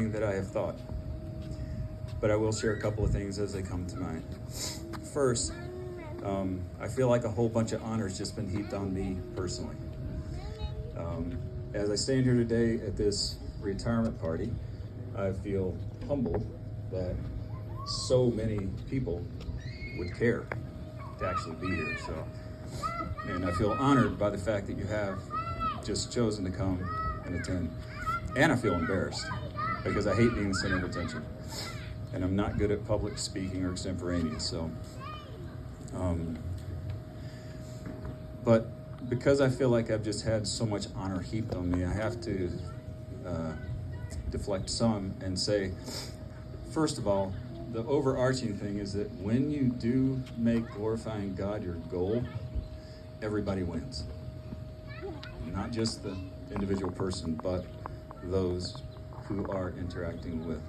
everything that I have thought, but I will share a couple of things as they come to mind. First, I feel like a whole bunch of honor's just been heaped on me personally. As I stand here today at this retirement party, I feel humbled that so many people would care to actually be here. And I feel honored by the fact that you have just chosen to come and attend. And I feel embarrassed because I hate being the center of attention. And I'm not good at public speaking or extemporaneous. But because I feel like I've just had so much honor heaped on me, I have to deflect some and say, first of all, the overarching thing is that when you do make glorifying God your goal, everybody wins. Not just the individual person, but those who are interacting with.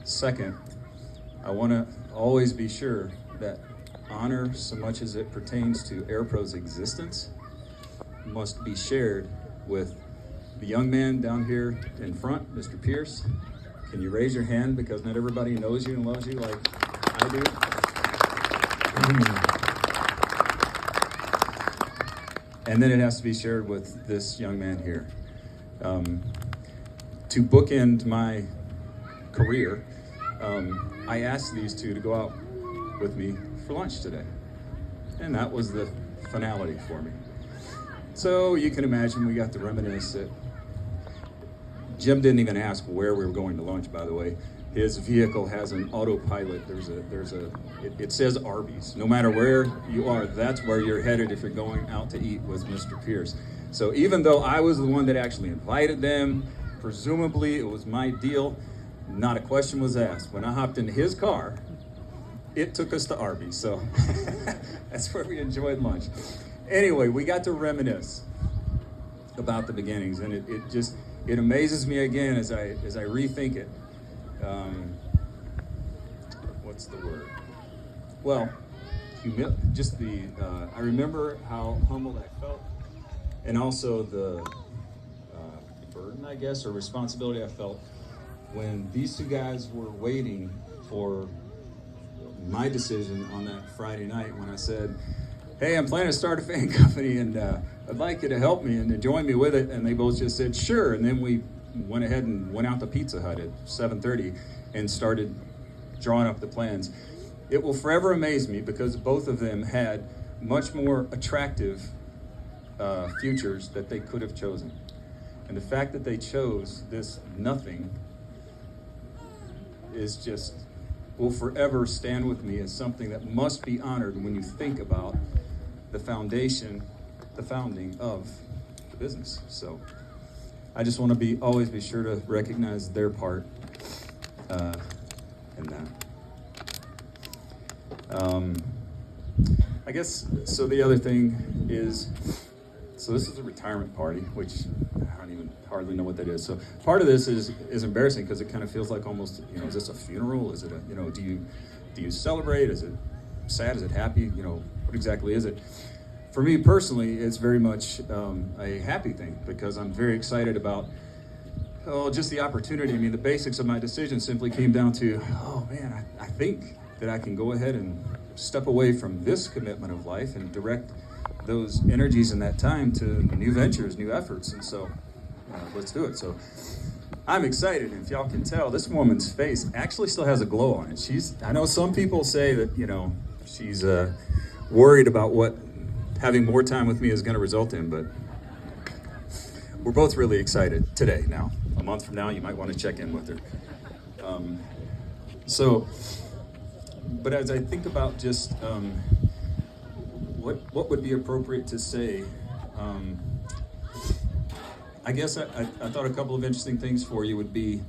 Second, I want to always be sure that honor, so much as it pertains to AirPro's existence, must be shared with the young man down here in front, Mr. Pierce. Can you raise your hand, because not everybody knows you and loves you like I do? And then it has to be shared with this young man here. To bookend my career, I asked these two to go out with me for lunch today. And that was the finality for me. So you can imagine we got to reminisce. Jim didn't even ask where we were going to lunch, by the way. His vehicle has an autopilot. It says Arby's. No matter where you are, that's where you're headed if you're going out to eat with Mr. Pierce. So even though I was the one that actually invited them, presumably it was my deal, not a question was asked. When I hopped into his car, it took us to Arby's. So that's where we enjoyed lunch. Anyway, we got to reminisce about the beginnings, and it amazes me again as I rethink it. What's the word? Well, I remember how humbled I felt, and also the burden, I guess, or responsibility I felt when these two guys were waiting for my decision on that Friday night when I said, hey, I'm planning to start a fan company, and I'd like you to help me and to join me with it. And they both just said, sure. And then we went ahead and went out to Pizza Hut at 7:30 and started drawing up the plans. It will forever amaze me because both of them had much more attractive futures that they could have chosen. And the fact that they chose this nothing will forever stand with me as something that must be honored when you think about the founding of the business. So I just want to always be sure to recognize their part in that. I guess, so the other thing is, so this is a retirement party, which I don't even hardly know what that is. So part of this is embarrassing because it kind of feels like almost, is this a funeral? Is it do you celebrate? Is it sad? Is it happy? What exactly is it? For me personally, it's very much a happy thing because I'm very excited about just the opportunity. I mean, the basics of my decision simply came down to, I think that I can go ahead and step away from this commitment of life and direct those energies in that time to new ventures, new efforts. And so let's do it. So I'm excited. And if y'all can tell, this woman's face actually still has a glow on it. I know some people say that, she's worried about what having more time with me is going to result in, but we're both really excited today. Now, a month from now, you might want to check in with her. But as I think about just what would be appropriate to say, I guess I thought a couple of interesting things for you would be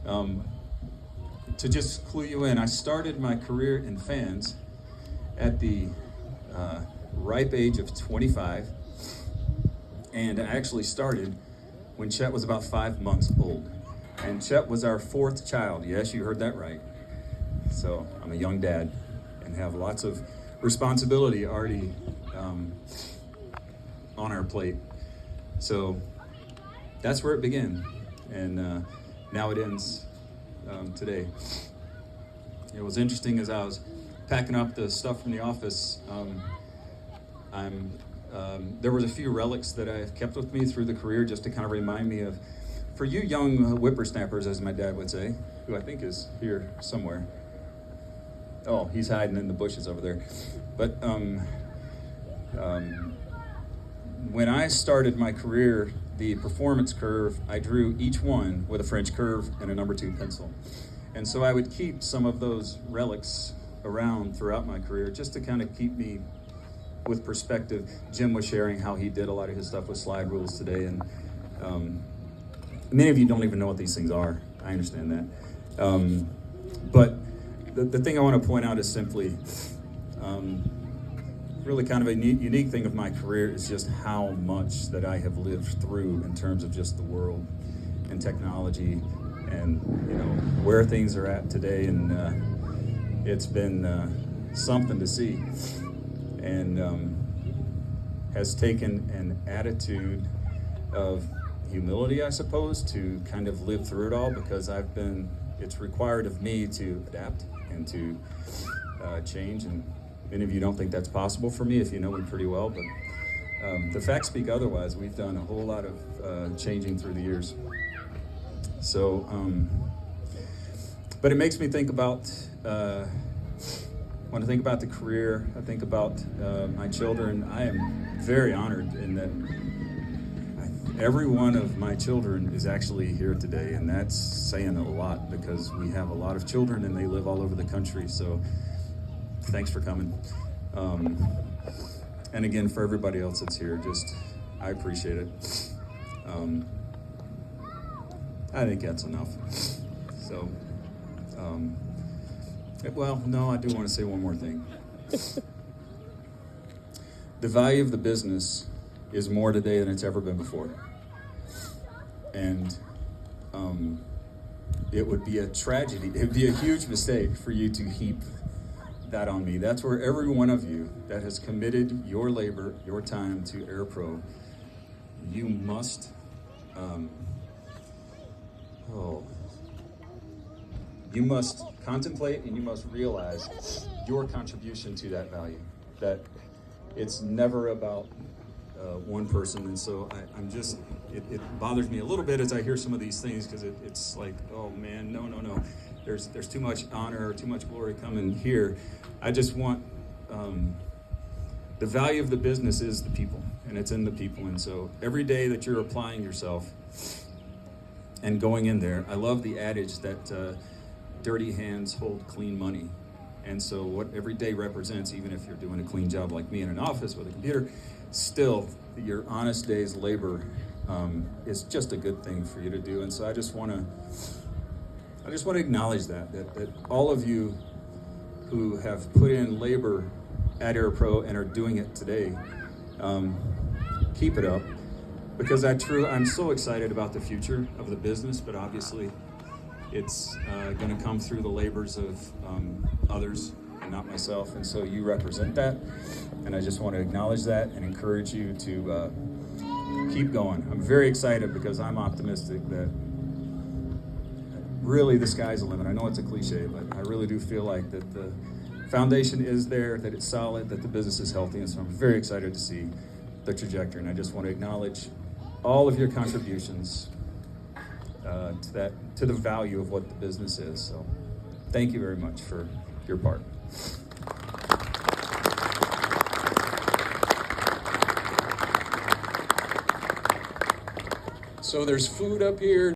to just clue you in. I started my career in fans at the ripe age of 25, and I actually started when Chet was about 5 months old. And Chet was our fourth child. Yes, you heard that right. So I'm a young dad and have lots of responsibility already on our plate. So that's where it began. And now it ends today. It was interesting as I was packing up the stuff from the office. There was a few relics that I've kept with me through the career just to kind of remind me of, for you young whippersnappers, as my dad would say, who I think is here somewhere. Oh, he's hiding in the bushes over there. But when I started my career, the performance curve, I drew each one with a French curve and a number 2 pencil. And so I would keep some of those relics around throughout my career just to kind of keep me with perspective. Jim was sharing how he did a lot of his stuff with slide rules today, and many of you don't even know what these things are. I understand that. But the thing I want to point out is simply, really kind of a unique thing of my career is just how much that I have lived through in terms of just the world and technology and, where things are at today. And it's been something to see, and has taken an attitude of humility, I suppose, to kind of live through it all, because it's required of me to adapt and to change. And many of you don't think that's possible for me if you know me pretty well, but the facts speak otherwise. We've done a whole lot of changing through the years. So, but it makes me think about, when I think about the career, I think about my children. I am very honored in that every one of my children is actually here today, and that's saying a lot, because we have a lot of children and they live all over the country. So thanks for coming. And again, for everybody else that's here, I appreciate it. I think that's enough. So, well, no, I do want to say one more thing. The value of the business is more today than it's ever been before. And it would be a tragedy, it would be a huge mistake for you to heap that on me. That's where every one of you that has committed your labor, your time to AirPro, you must, you must contemplate and you must realize your contribution to that value, that it's never about one person. And so it bothers me a little bit as I hear some of these things, because it's like, oh man, no. There's too much honor or too much glory coming here. I just want, the value of the business is the people, and it's in the people. And so every day that you're applying yourself and going in there, I love the adage that dirty hands hold clean money. And so what every day represents, even if you're doing a clean job like me in an office with a computer, still your honest day's labor is just a good thing for you to do. And so I just want to acknowledge that all of you who have put in labor at AirPro and are doing it today, keep it up, because I'm so excited about the future of the business, but obviously it's going to come through the labors of others and not myself. And so you represent that, and I just want to acknowledge that and encourage you to keep going. I'm very excited because I'm optimistic that really the sky's the limit. I know it's a cliche, but I really do feel like that the foundation is there, that it's solid, that the business is healthy, and so I'm very excited to see the trajectory. And I just want to acknowledge all of your contributions to the value of what the business is. So thank you very much for your part. So there's food up here.